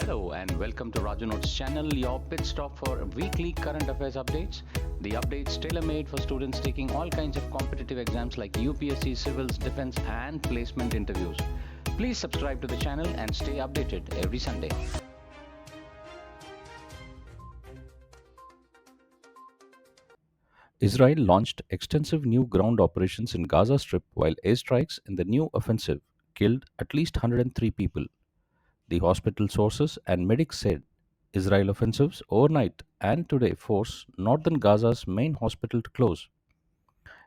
Hello and welcome to Raju Notes channel, your pit stop for weekly current affairs updates. The updates tailor-made for students taking all kinds of competitive exams like UPSC, civils, defense and placement interviews. Please subscribe to the channel and stay updated every Sunday. Israel launched extensive new ground operations in Gaza Strip while airstrikes in the new offensive killed at least 103 people. The hospital sources and medics said Israel offensives overnight and today force northern Gaza's main hospital to close.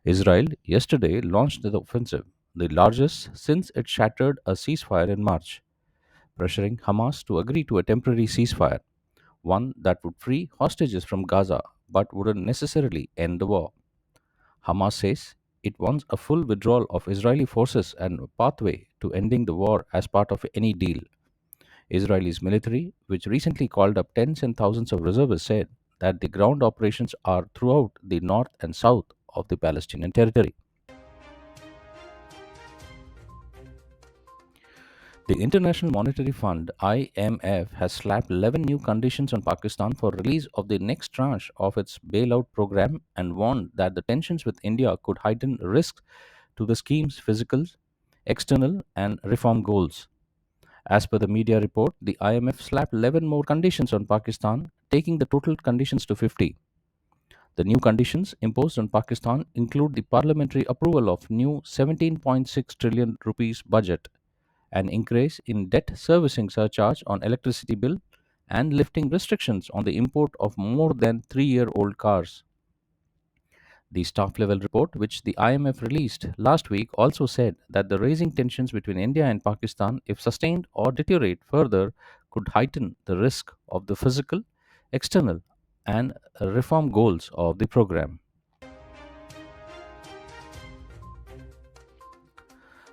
Israel yesterday launched the offensive, the largest since it shattered a ceasefire in March, pressuring Hamas to agree to a temporary ceasefire, one that would free hostages from Gaza but wouldn't necessarily end the war. Hamas says it wants a full withdrawal of Israeli forces and a pathway to ending the war as part of any deal. Israel's military, which recently called up tens and thousands of reservists, said that the ground operations are throughout the north and south of the Palestinian territory. The International Monetary Fund (IMF) has slapped 11 new conditions on Pakistan for release of the next tranche of its bailout program and warned that the tensions with India could heighten risks to the scheme's physical, external, and reform goals. As per the media report, the IMF slapped 11 more conditions on Pakistan, taking the total conditions to 50. The new conditions imposed on Pakistan include the parliamentary approval of new 17.6 trillion rupees budget, an increase in debt servicing surcharge on electricity bill, and lifting restrictions on the import of more than 3-year-old cars. The staff level report, which the IMF released last week, also said that the rising tensions between India and Pakistan, if sustained or deteriorate further, could heighten the risk of the physical, external, and reform goals of the program.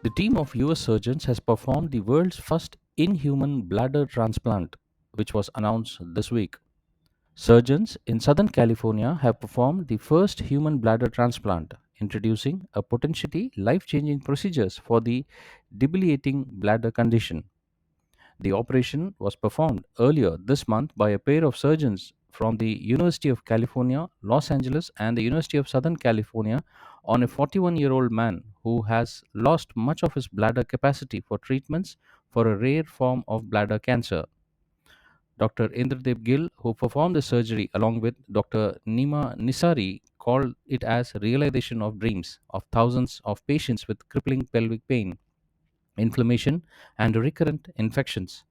The team of US surgeons has performed the world's first inhuman bladder transplant, which was announced this week. Surgeons in Southern California have performed the first human bladder transplant, introducing a potentially life changing procedures for the debilitating bladder condition. The operation was performed earlier this month by a pair of surgeons from the University of California, Los Angeles, and the University of Southern California on a 41-year-old man who has lost much of his bladder capacity for treatments for a rare form of bladder cancer. Dr. Indradev Gill, who performed the surgery along with Dr. Nima Nisari, called it as realization of dreams of thousands of patients with crippling pelvic pain, inflammation, and recurrent infections.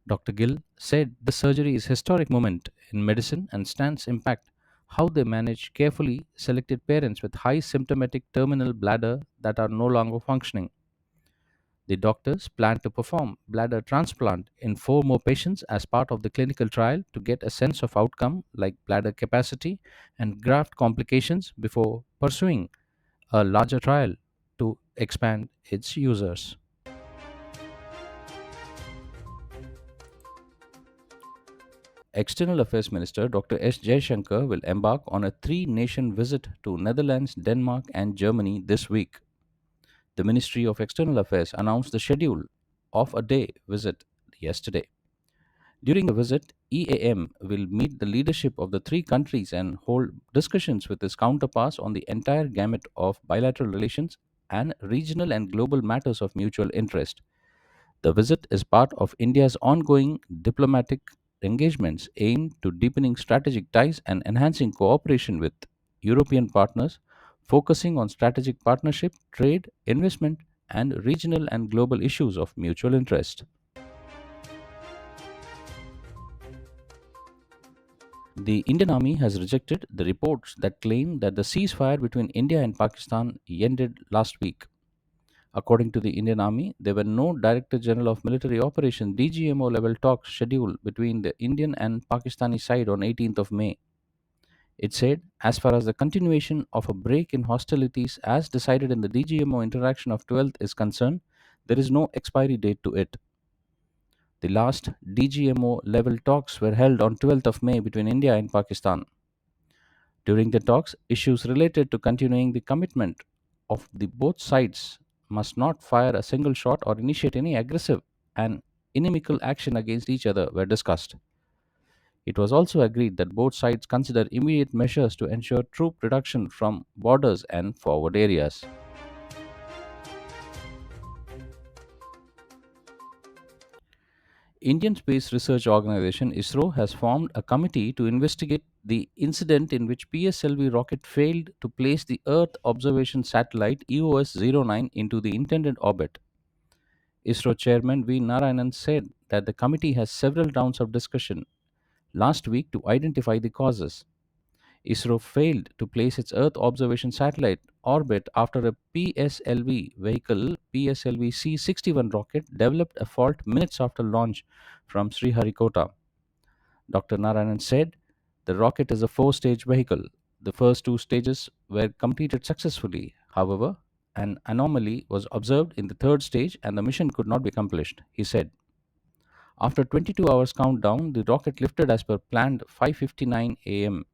Dr. Gill said the surgery is a historic moment in medicine and stands impact how they manage carefully selected parents with high symptomatic terminal bladder that are no longer functioning. The doctors plan to perform bladder transplant in 4 more patients as part of the clinical trial to get a sense of outcome like bladder capacity and graft complications before pursuing a larger trial to expand its users. External Affairs Minister Dr. S. Jaishankar will embark on a 3 nation visit to Netherlands, Denmark, and Germany this week. The Ministry of External Affairs announced the schedule of a day visit yesterday. During the visit, EAM will meet the leadership of the 3 countries and hold discussions with its counterparts on the entire gamut of bilateral relations and regional and global matters of mutual interest. The visit is part of India's ongoing diplomatic engagements aimed to deepening strategic ties and enhancing cooperation with European partners, focusing on strategic partnership, trade, investment, and regional and global issues of mutual interest. The Indian Army has rejected the reports that claim that the ceasefire between India and Pakistan ended last week. According to the Indian Army, there were no Director General of Military Operations (DGMO) level talks scheduled between the Indian and Pakistani side on 18th of May. It said, as far as the continuation of a break in hostilities as decided in the DGMO interaction of 12th is concerned, there is no expiry date to it. The last DGMO level talks were held on 12th of May between India and Pakistan. During the talks, issues related to continuing the commitment of the both sides must not fire a single shot or initiate any aggressive and inimical action against each other were discussed. It was also agreed that both sides consider immediate measures to ensure troop reduction from borders and forward areas. Indian Space Research Organization ISRO has formed a committee to investigate the incident in which PSLV rocket failed to place the Earth Observation Satellite EOS09 into the intended orbit. ISRO Chairman V. Narayanan said that the committee has several rounds of discussion last week to identify the causes. ISRO failed to place its Earth observation satellite orbit after a PSLV vehicle, PSLV C-61 rocket, developed a fault minutes after launch from Sriharikota. Dr. Narayanan said the rocket is a four-stage vehicle. The first two stages were completed successfully. However, an anomaly was observed in the third stage and the mission could not be accomplished, he said. After 22 hours countdown, the rocket lifted as per planned 5:59 am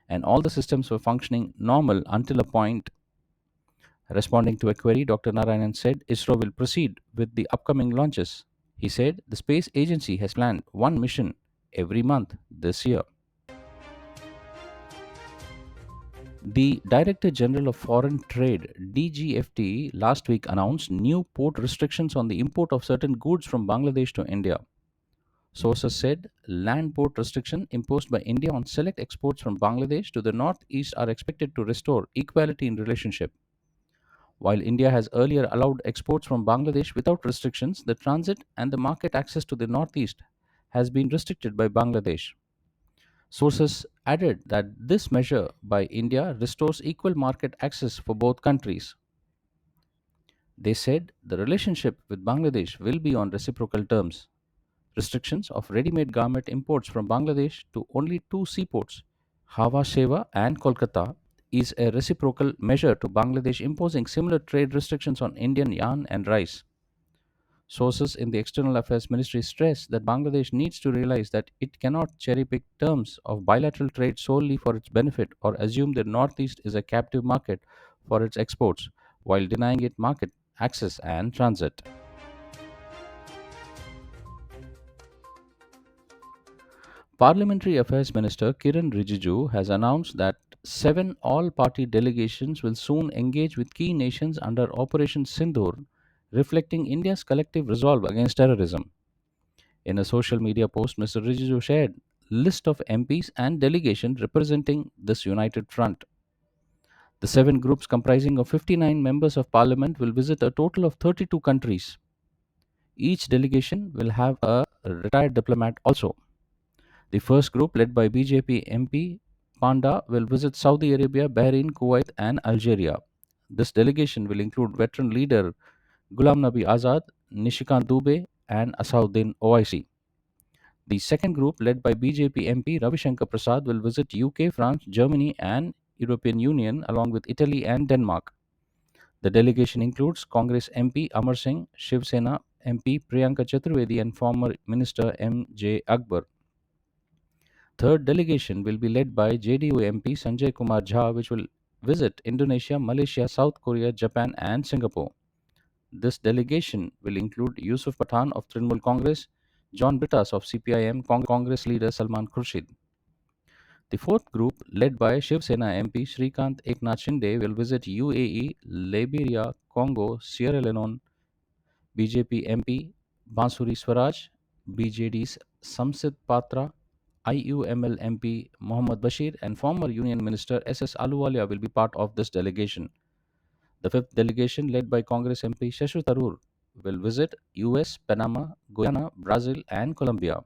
and all the systems were functioning normal until a point. Responding to a query, Dr. Narayanan said ISRO will proceed with the upcoming launches. He said the space agency has planned one mission every month this year. The Director General of Foreign Trade, DGFT, last week announced new port restrictions on the import of certain goods from Bangladesh to India. Sources said land port restriction imposed by India on select exports from Bangladesh to the northeast are expected to restore equality in relationship. While India has earlier allowed exports from Bangladesh without restrictions, the transit and the market access to the northeast has been restricted by Bangladesh. Sources added that this measure by India restores equal market access for both countries. They said the relationship with Bangladesh will be on reciprocal terms. Restrictions of ready made garment imports from Bangladesh to only two seaports, Hawa Sheva and Kolkata, is a reciprocal measure to Bangladesh imposing similar trade restrictions on Indian yarn and rice. Sources in the External Affairs Ministry stress that Bangladesh needs to realize that it cannot cherry pick terms of bilateral trade solely for its benefit or assume the Northeast is a captive market for its exports while denying it market access and transit. Parliamentary Affairs Minister Kiran Rijiju has announced that seven all party delegations will soon engage with key nations under Operation Sindoor, reflecting India's collective resolve against terrorism. In a social media post, Mr. Rijiju shared list of MPs and delegations representing this united front. The seven groups comprising of 59 members of parliament will visit a total of 32 countries. Each delegation will have a retired diplomat also. The first group, led by BJP MP Panda, will visit Saudi Arabia, Bahrain, Kuwait, and Algeria. This delegation will include veteran leader Ghulam Nabi Azad, Nishikant Dubey, and Asauddin Owaisi. The second group, led by BJP MP Ravi Shankar Prasad, will visit UK, France, Germany, and European Union, along with Italy and Denmark. The delegation includes Congress MP Amar Singh, Shiv Sena MP Priyanka Chaturvedi, and former Minister M.J. Akbar. Third delegation will be led by JDU MP Sanjay Kumar Jha, which will visit Indonesia, Malaysia, South Korea, Japan, and Singapore. This delegation will include Yusuf Pathan of Trinamool Congress, John Brittas of CPIM, Congress leader Salman Khurshid. The fourth group, led by Shiv Sena MP Shrikant Eknath Shinde, will visit UAE, Liberia, Congo, Sierra Leone. BJP MP Bansuri Swaraj, BJD's Samsid Patra, IUML MP Mohammad Bashir, and former Union Minister SS Aluwalia will be part of this delegation. The fifth delegation, led by Congress MP Shashu Tharoor, will visit US, Panama, Guyana, Brazil, and Colombia.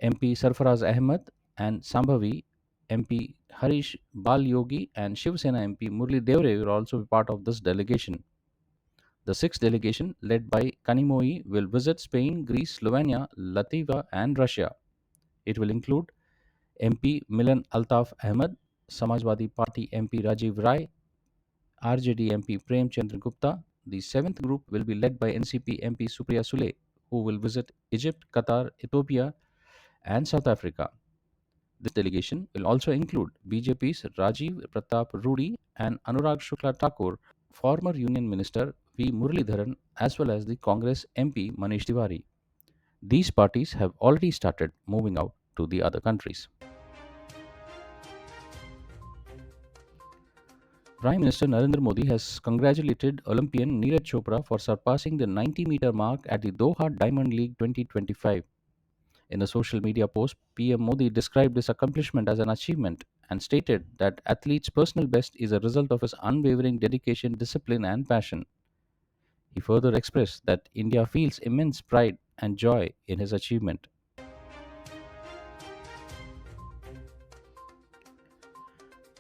MP Sarfaraz Ahmed and Sambhavi, MP Harish Bal Yogi, and Shiv Sena MP Murli Devre will also be part of this delegation. The sixth delegation, led by Kanimoi, will visit Spain, Greece, Slovenia, Latvia, and Russia. It will include MP Milan Altaf Ahmed, Samajwadi Party MP Rajiv Rai, RJD MP Prem Chandra Gupta. The seventh group will be led by NCP MP Supriya Sule, who will visit Egypt, Qatar, Ethiopia, and South Africa. This delegation will also include BJP's Rajiv Pratap Rudi and Anurag Shukla Thakur, former Union Minister V. Muralidharan, as well as the Congress MP Manish Tiwari. These parties have already started moving out to the other countries. Prime Minister Narendra Modi has congratulated Olympian Neeraj Chopra for surpassing the 90-meter mark at the Doha Diamond League 2025. In a social media post, PM Modi described this accomplishment as an achievement and stated that athlete's personal best is a result of his unwavering dedication, discipline, and passion. He further expressed that India feels immense pride and joy in his achievement.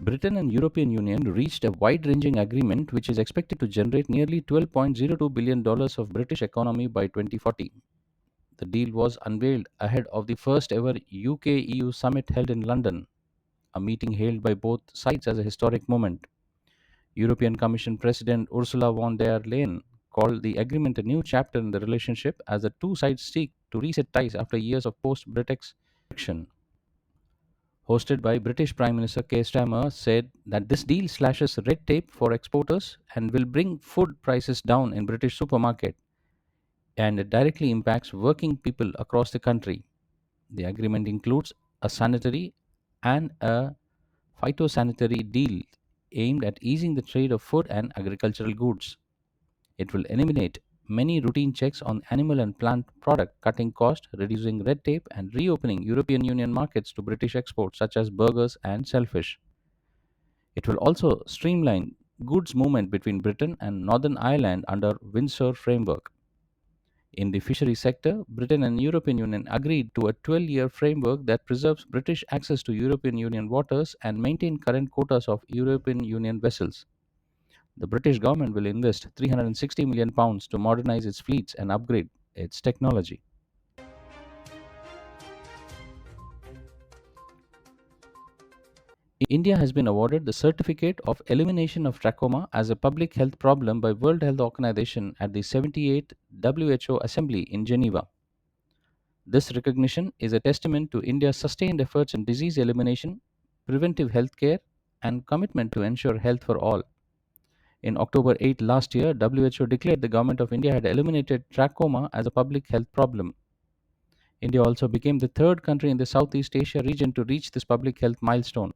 Britain and European Union reached a wide-ranging agreement which is expected to generate nearly $12.02 billion of British economy by 2040. The deal was unveiled ahead of the first ever UKEU summit held in London, a meeting hailed by both sides as a historic moment. European Commission President Ursula von der Leyen called the agreement a new chapter in the relationship as the two sides seek to reset ties after years of post-Brexit friction. Hosted by British Prime Minister Keir Starmer, said that this deal slashes red tape for exporters and will bring food prices down in British supermarket, and it directly impacts working people across the country. The agreement includes a sanitary and a phytosanitary deal aimed at easing the trade of food and agricultural goods. It will eliminate many routine checks on animal and plant product, cutting cost, reducing red tape, and reopening European Union markets to British exports such as burgers and shellfish. It will also streamline goods movement between Britain and Northern Ireland under Windsor framework. In the fishery sector, Britain and European Union agreed to a 12-year framework that preserves British access to European Union waters and maintain current quotas of European Union vessels. The British government will invest £360 million to modernize its fleets and upgrade its technology. India has been awarded the certificate of elimination of trachoma as a public health problem by World Health Organization at the 78th WHO Assembly in Geneva. This recognition is a testament to India's sustained efforts in disease elimination, preventive health care, and commitment to ensure health for all. In October 8 last year, WHO declared the government of India had eliminated trachoma as a public health problem. India also became the third country in the Southeast Asia region to reach this public health milestone.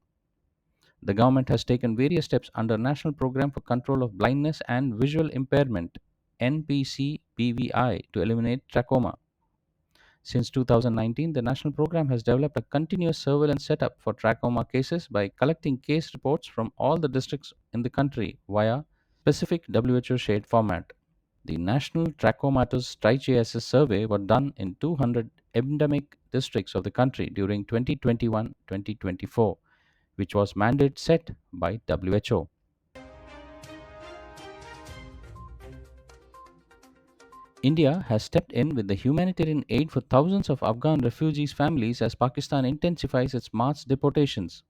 The government has taken various steps under National Program for Control of Blindness and Visual Impairment (NPCBVI) to eliminate trachoma. Since 2019, the national program has developed a continuous surveillance setup for trachoma cases by collecting case reports from all the districts in the country via specific WHO shared format. The National Trachomatis Trichiasis Survey was done in 200 endemic districts of the country during 2021-2024, which was mandate set by WHO. India has stepped in with the humanitarian aid for thousands of Afghan refugees' families as Pakistan intensifies its mass deportations.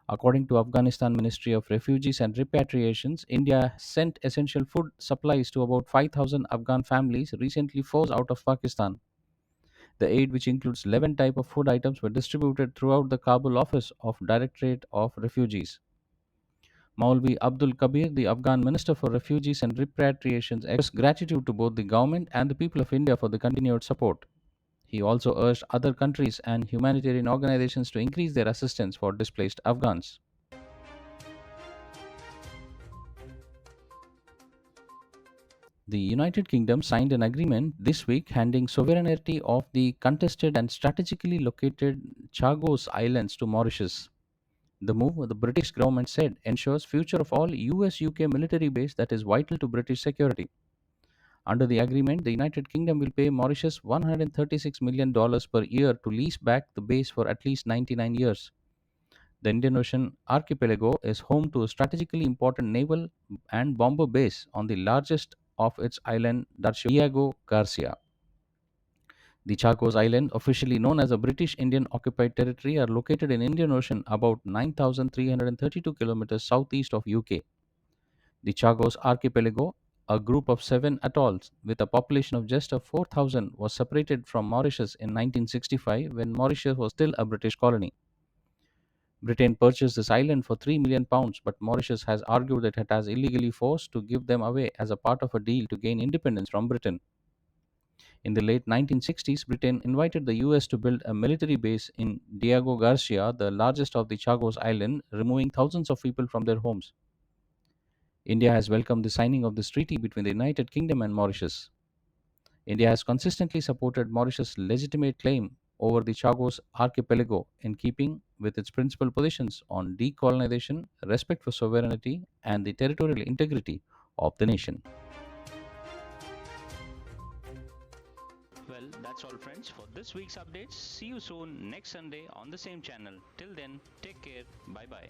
According to Afghanistan Ministry of Refugees and Repatriations, India sent essential food supplies to about 5,000 Afghan families recently forced out of Pakistan. The aid, which includes 11 types of food items, were distributed throughout the Kabul office of Directorate of Refugees. Maulvi Abdul Kabir, the Afghan Minister for Refugees and Repatriations, expressed gratitude to both the government and the people of India for the continued support. He also urged other countries and humanitarian organizations to increase their assistance for displaced Afghans. The United Kingdom signed an agreement this week handing sovereignty of the contested and strategically located Chagos Islands to Mauritius. The move, the British government said, ensures future of all US-UK military base that is vital to British security. Under the agreement, the United Kingdom will pay Mauritius $136 million per year to lease back the base for at least 99 years. The Indian Ocean archipelago is home to a strategically important naval and bomber base on the largest of its island, Diego Garcia. The Chagos Islands, officially known as the British Indian Occupied Territory, are located in Indian Ocean about 9,332 kilometers southeast of UK. The Chagos Archipelago, a group of 7 atolls with a population of just 4,000, was separated from Mauritius in 1965 when Mauritius was still a British colony. Britain purchased this island for £3 million, but Mauritius has argued that it has illegally forced to give them away as a part of a deal to gain independence from Britain. In the late 1960s, Britain invited the US to build a military base in Diego Garcia, the largest of the Chagos Islands, removing thousands of people from their homes. India has welcomed the signing of this treaty between the United Kingdom and Mauritius. India has consistently supported Mauritius' legitimate claim over the Chagos archipelago in keeping with its principal positions on decolonization, respect for sovereignty, and the territorial integrity of the nation. Well, that's all, friends, for this week's updates. See you soon next Sunday on the same channel. Till then, take care. Bye bye.